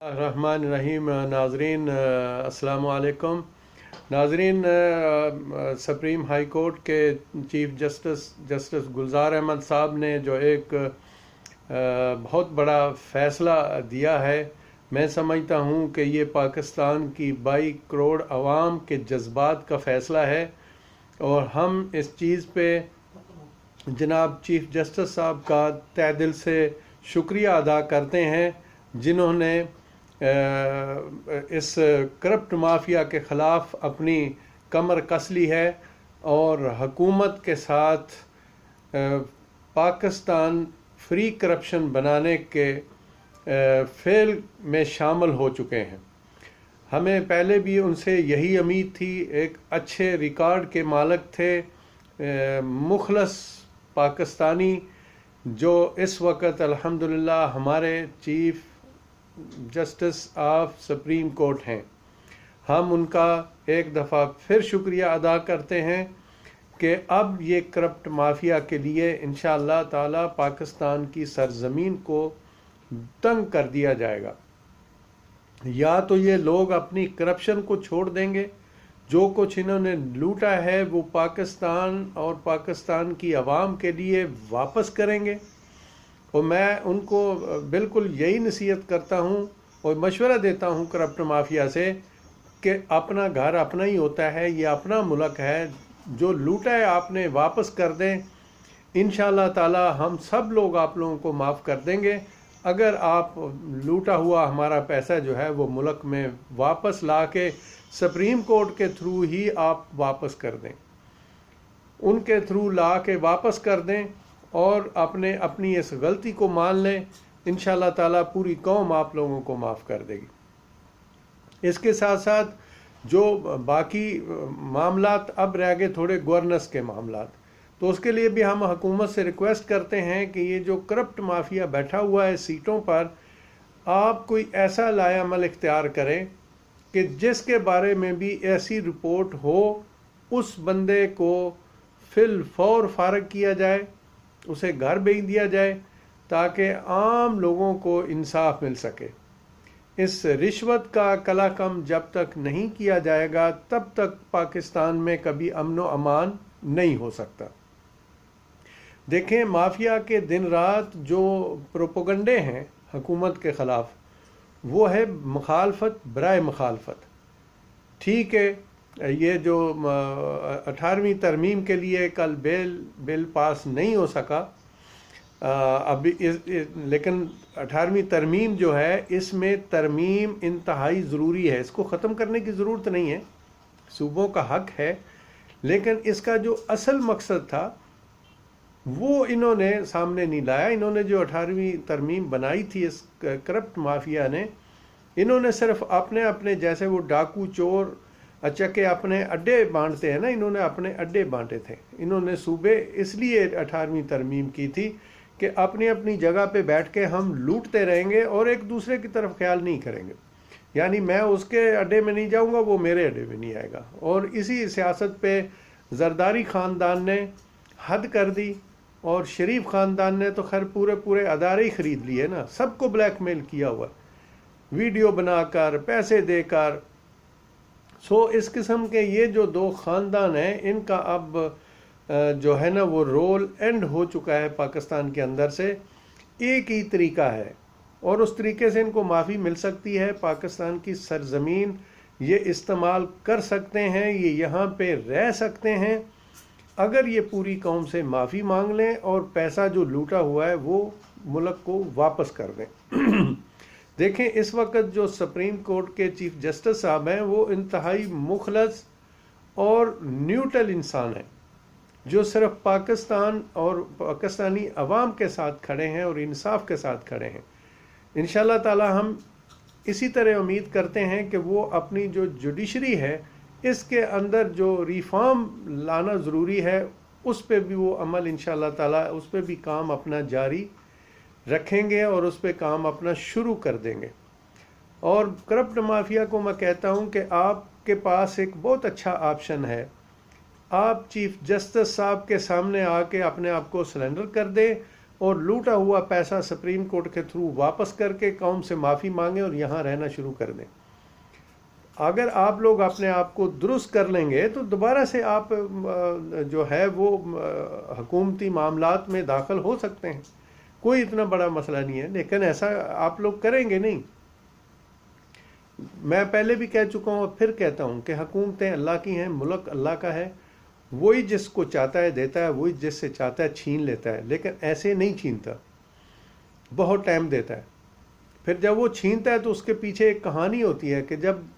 रहमान रहीम नाजरीन अस्सलाम वालेकुम नाजरीन। सुप्रीम हाई कोर्ट के चीफ जस्टिस गुलजार अहमद साहब ने जो एक बहुत बड़ा फ़ैसला दिया है, मैं समझता हूँ कि ये पाकिस्तान की 22 करोड़ आवाम के जज्बात का फ़ैसला है और हम इस चीज़ पे जनाब चीफ जस्टिस साहब का तहे दिल से शुक्रिया अदा करते हैं जिन्होंने इस करप्ट माफिया के ख़िलाफ़ अपनी कमर कस ली है और हुकूमत के साथ पाकिस्तान फ्री करप्शन बनाने के फेल में शामिल हो चुके हैं। हमें पहले भी उनसे यही उम्मीद थी, एक अच्छे रिकॉर्ड के मालिक थे, मुखलस पाकिस्तानी जो इस वक्त अल्हम्दुलिल्लाह हमारे chief justice of supreme court हैं। हम उनका एक दफ़ा फिर शुक्रिया अदा करते हैं कि अब ये करप्ट माफिया के लिए इंशाअल्लाह ताला पाकिस्तान की सरजमीन को तंग कर दिया जाएगा। या तो ये लोग अपनी करप्शन को छोड़ देंगे, जो कुछ इन्होंने लूटा है वो पाकिस्तान और पाकिस्तान की आवाम के लिए वापस करेंगे। और मैं उनको बिल्कुल यही नसीहत करता हूँ और मशवरा देता हूँ करप्ट माफिया से कि अपना घर अपना ही होता है, ये अपना मुल्क है, जो लूटा है आपने वापस कर दें। इंशाअल्लाह ताला हम सब लोग आप लोगों को माफ़ कर देंगे अगर आप लूटा हुआ हमारा पैसा जो है वो मुल्क में वापस ला के सुप्रीम कोर्ट के थ्रू ही आप वापस कर दें, उनके थ्रू ला के वापस कर दें और अपनी इस गलती को मान लें। इंशाअल्लाह ताला पूरी कौम आप लोगों को माफ़ कर देगी। इसके साथ साथ जो बाकी मामलात अब रह गए थोड़े गवर्नेंस के मामलात, तो उसके लिए भी हम हुकूमत से रिक्वेस्ट करते हैं कि ये जो करप्ट माफिया बैठा हुआ है सीटों पर, आप कोई ऐसा लायामल इख्तियार करें कि जिसके बारे में भी ऐसी रिपोर्ट हो, उस बंदे को फिल फौर फारग किया जाए, उसे घर भेज दिया जाए ताकि आम लोगों को इंसाफ मिल सके। इस रिश्वत का कलाकम जब तक नहीं किया जाएगा तब तक पाकिस्तान में कभी अमन व अमान नहीं हो सकता। देखें, माफिया के दिन रात जो प्रोपोगंडे हैं हुकूमत के ख़िलाफ़, वो है मुखालफत बराए मुखालफत। ठीक है, ये जो 18वीं तरमीम के लिए कल बिल पास नहीं हो सका अभी लेकिन 18वीं तरमीम जो है, इसमें तरमीम इंतहाई ज़रूरी है, इसको ख़त्म करने की ज़रूरत नहीं है, सूबों का हक है, लेकिन इसका जो असल मकसद था वो इन्होंने सामने नहीं लाया। इन्होंने जो 18वीं तरमीम बनाई थी इस करप्ट माफिया ने, इन्होंने सिर्फ अपने जैसे वो डाकू चोर अच्छा के अपने अड्डे बांटते हैं ना, इन्होंने अपने अड्डे बांटे थे। इन्होंने सूबे इसलिए 18वीं तरमीम की थी कि अपनी अपनी जगह पे बैठ के हम लूटते रहेंगे और एक दूसरे की तरफ ख्याल नहीं करेंगे। यानी मैं उसके अड्डे में नहीं जाऊंगा, वो मेरे अड्डे में नहीं आएगा। और इसी सियासत पे जरदारी ख़ानदान ने हद कर दी और शरीफ ख़ानदान ने तो खैर पूरे अदारे ही ख़रीद लिए ना, सबको ब्लैकमेल किया हुआ, वीडियो बनाकर, पैसे देकर। इस किस्म के ये जो दो ख़ानदान हैं, इनका अब जो है ना वो रोल एंड हो चुका है पाकिस्तान के अंदर से। एक ही तरीका है और उस तरीके से इनको माफ़ी मिल सकती है। पाकिस्तान की सरजमीन ये इस्तेमाल कर सकते हैं, ये यहाँ पे रह सकते हैं अगर ये पूरी कौम से माफ़ी मांग लें और पैसा जो लूटा हुआ है वो मुल्क को वापस कर दें। देखें, इस वक्त जो सुप्रीम कोर्ट के चीफ जस्टिस साहब हैं वो इंतहाई मुखलस और न्यूट्रल इंसान हैं, जो सिर्फ पाकिस्तान और पाकिस्तानी अवाम के साथ खड़े हैं और इंसाफ के साथ खड़े हैं। इंशाअल्लाह ताला हम इसी तरह उम्मीद करते हैं कि वो अपनी जो जुडिशरी है, इसके अंदर जो रिफॉर्म लाना ज़रूरी है, उस पर भी वो अमल इंशाअल्लाह ताला उस पर भी काम अपना जारी रखेंगे और उस पर काम अपना शुरू कर देंगे। और करप्ट माफिया को मैं कहता हूँ कि आपके पास एक बहुत अच्छा ऑप्शन है, आप चीफ जस्टिस साहब के सामने आके अपने आप को सरेंडर कर दें और लूटा हुआ पैसा सुप्रीम कोर्ट के थ्रू वापस करके कौम से माफ़ी मांगें और यहाँ रहना शुरू कर दें। अगर आप लोग अपने आप को दुरुस्त कर लेंगे तो दोबारा से आप जो है वो हुकूमती मामलात में दाखिल हो सकते हैं, कोई इतना बड़ा मसला नहीं है। लेकिन ऐसा आप लोग करेंगे नहीं। मैं पहले भी कह चुका हूँ और फिर कहता हूँ कि हुकूमतें अल्लाह की हैं, मुल्क अल्लाह का है। वही जिसको चाहता है देता है, वही जिससे चाहता है छीन लेता है, लेकिन ऐसे नहीं छीनता, बहुत टाइम देता है। फिर जब वो छीनता है तो उसके पीछे एक कहानी होती है कि जब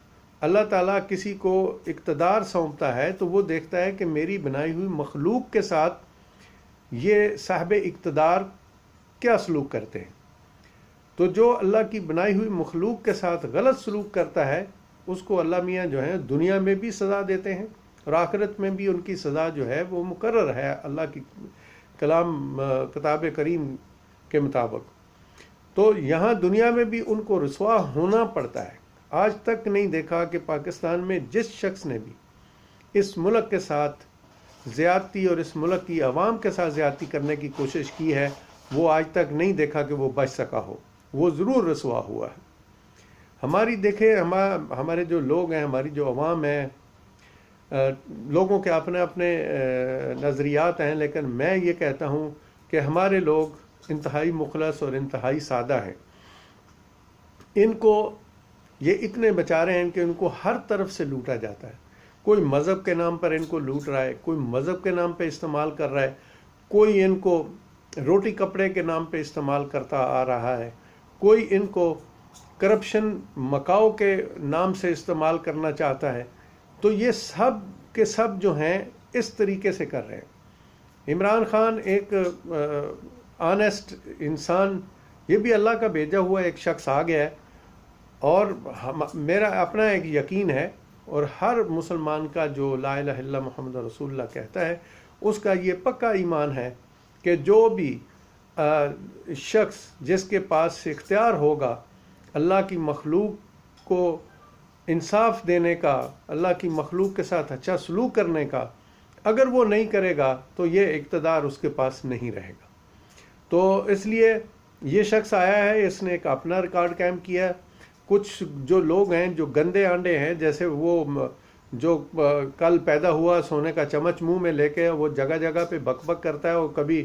अल्लाह ताला किसी को इक़्तिदार सौंपता है तो वो देखता है कि मेरी बनाई हुई मखलूक के साथ ये साहिब इक़्तिदार क्या सलूक करते हैं। तो जो अल्लाह की बनाई हुई मखलूक के साथ गलत सलूक करता है उसको अल्लाह मियाँ जो है दुनिया में भी सज़ा देते हैं और आखिरत में भी उनकी सज़ा जो है वो मुकर्रर है अल्लाह की कलाम किताब करीम के मुताबिक। तो यहाँ दुनिया में भी उनको रुसवा होना पड़ता है। आज तक नहीं देखा कि पाकिस्तान में जिस शख्स ने भी इस मुल्क के साथ ज़्यादती और इस मुल्क की आवाम के साथ ज़्यादती करने की कोशिश की है, वो आज तक नहीं देखा कि वो बच सका हो, वो ज़रूर रसवा हुआ है। हमारी देखें हमारे जो लोग हैं, हमारी जो अवाम है, लोगों के अपने अपने नज़रियात हैं, लेकिन मैं ये कहता हूँ कि हमारे लोग इंतहाई मुखलस और इंतहाई सादा हैं। इनको ये इतने बेचारे हैं कि इनको हर तरफ से लूटा जाता है। कोई मज़हब के नाम पर इनको लूट रहा है, कोई मज़हब के नाम पे इस्तेमाल कर रहा है, कोई इनको रोटी कपड़े के नाम पे इस्तेमाल करता आ रहा है, कोई इनको करप्शन मकाओ के नाम से इस्तेमाल करना चाहता है। तो ये सब के सब जो हैं इस तरीके से कर रहे हैं। इमरान खान एक ऑनेस्ट इंसान, ये भी अल्लाह का भेजा हुआ एक शख्स आ गया है और मेरा अपना एक यकीन है और हर मुसलमान का जो ला इलाहा इल्लल्लाह मुहम्मद रसूलुल्लाह कहता है उसका ये पक्का ईमान है कि जो भी शख्स जिसके पास इख्तियार होगा अल्लाह की मखलूक को इंसाफ देने का, अल्लाह की मखलूक के साथ अच्छा सलूक करने का, अगर वो नहीं करेगा तो ये इक़्तिदार उसके पास नहीं रहेगा। तो इसलिए ये शख्स आया है, इसने एक अपना रिकॉर्ड कायम किया। कुछ जो लोग हैं जो गंदे आंडे हैं, जैसे वो जो कल पैदा हुआ सोने का चम्मच मुंह में लेके वो जगह जगह पे बकबक करता है और कभी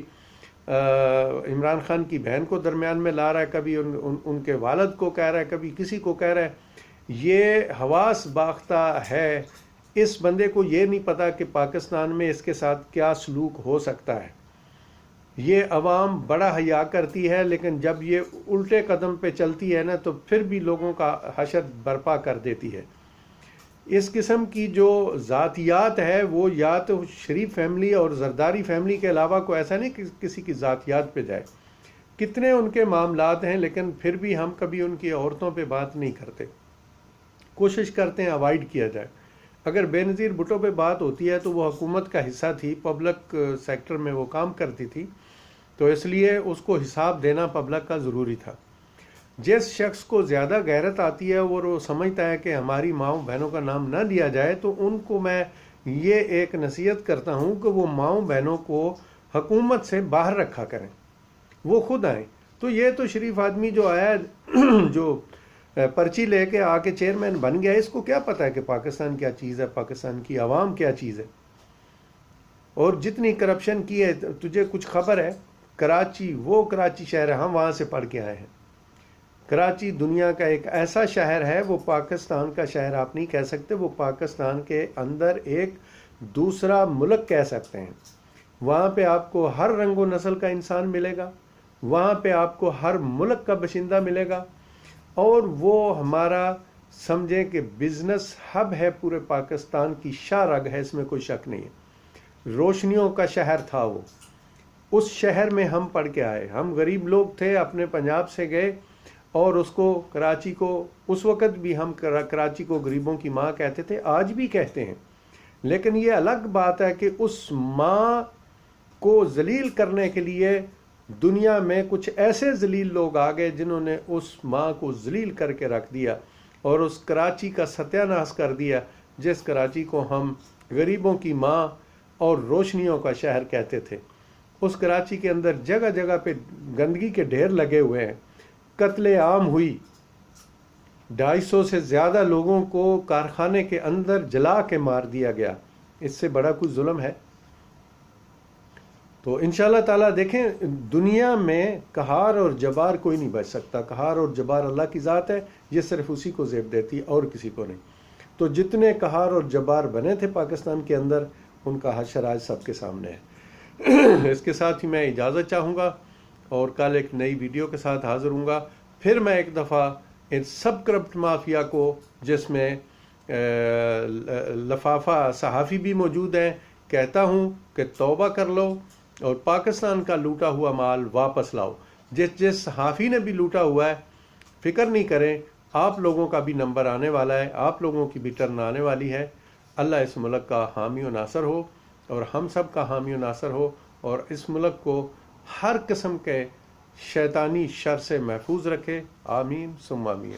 इमरान खान की बहन को दरमियान में ला रहा है, कभी उनके वालिद को कह रहा है, कभी किसी को कह रहा है। ये हवास बाख्ता है। इस बंदे को ये नहीं पता कि पाकिस्तान में इसके साथ क्या सलूक हो सकता है। ये अवाम बड़ा हया करती है, लेकिन जब ये उल्टे कदम पे चलती है ना तो फिर भी लोगों का हशर बर्पा कर देती है। इस किस्म की जो ज़ातियात है वो या तो शरीफ फैमिली और जरदारी फैमिली के अलावा कोई ऐसा नहीं कि किसी की ज़ातियात पे जाए। कितने उनके मामलात हैं, लेकिन फिर भी हम कभी उनकी औरतों पे बात नहीं करते, कोशिश करते हैं अवॉइड किया जाए। अगर बेनज़ीर भुट्टो पे बात होती है तो वो हुकूमत का हिस्सा थी, पब्लिक सेक्टर में वो काम करती थी, तो इसलिए उसको हिसाब देना पब्लिक का ज़रूरी था। जिस शख्स को ज़्यादा गैरत आती है और वो समझता है कि हमारी माओ बहनों का नाम ना लिया जाए, तो उनको मैं ये एक नसीहत करता हूँ कि वो माओ बहनों को हुकूमत से बाहर रखा करें, वो खुद आएँ। तो ये तो शरीफ आदमी जो आया जो पर्ची लेके आके चेयरमैन बन गया, इसको क्या पता है कि पाकिस्तान क्या चीज़ है, पाकिस्तान की आवाम क्या चीज़ है। और जितनी करप्शन की है, तुझे कुछ खबर है? कराची, वो कराची शहर है, हम वहाँ से पढ़ के आए हैं। कराची दुनिया का एक ऐसा शहर है, वो पाकिस्तान का शहर आप नहीं कह सकते, वो पाकिस्तान के अंदर एक दूसरा मुल्क कह सकते हैं। वहाँ पे आपको हर रंगो नस्ल का इंसान मिलेगा, वहाँ पे आपको हर मुल्क का बशिंदा मिलेगा, और वो हमारा समझें कि बिज़नेस हब है पूरे पाकिस्तान की शाहरग है, इसमें कोई शक नहीं है। रोशनियों का शहर था वो, उस शहर में हम पढ़ के आए। हम गरीब लोग थे, अपने पंजाब से गए और उसको कराची को, उस वक़्त भी हम कराची को गरीबों की माँ कहते थे, आज भी कहते हैं। लेकिन ये अलग बात है कि उस माँ को जलील करने के लिए दुनिया में कुछ ऐसे जलील लोग आ गए जिन्होंने उस माँ को जलील करके रख दिया और उस कराची का सत्यानाश कर दिया, जिस कराची को हम गरीबों की माँ और रोशनियों का शहर कहते थे। उस कराची के अंदर जगह जगह पे गंदगी के ढेर लगे हुए हैं, कत्ले आम हुई, 250 से ज़्यादा लोगों को कारखाने के अंदर जला के मार दिया गया, इससे बड़ा कोई जुल्म है? तो इंशाल्लाह ताला देखें, दुनिया में कहार और जबार कोई नहीं बच सकता। कहार और जबार अल्लाह की ज़ात है, ये सिर्फ उसी को ज़ेब देती है और किसी को नहीं। तो जितने कहार और जबार बने थे पाकिस्तान के अंदर, उनका हशर आज सबके सामने है। इसके साथ ही मैं इजाज़त चाहूँगा और कल एक नई वीडियो के साथ हाज़िर हूँगा। फिर मैं एक दफ़ा इन सब करप्ट माफिया को, जिसमें लफाफा सहाफ़ी भी मौजूद हैं, कहता हूँ कि तौबा कर लो और पाकिस्तान का लूटा हुआ माल वापस लाओ। जिस सहाफ़ी ने भी लूटा हुआ है, फ़िक्र नहीं करें, आप लोगों का भी नंबर आने वाला है, आप लोगों की भी टर्न आने वाली है। अल्लाह इस मुल्क का हामी व नासर हो और हम सब का हामी व नासर हो, और इस मुल्क को हर किस्म के शैतानी शर से महफूज रखे। आमीन सुम्मा आमीन।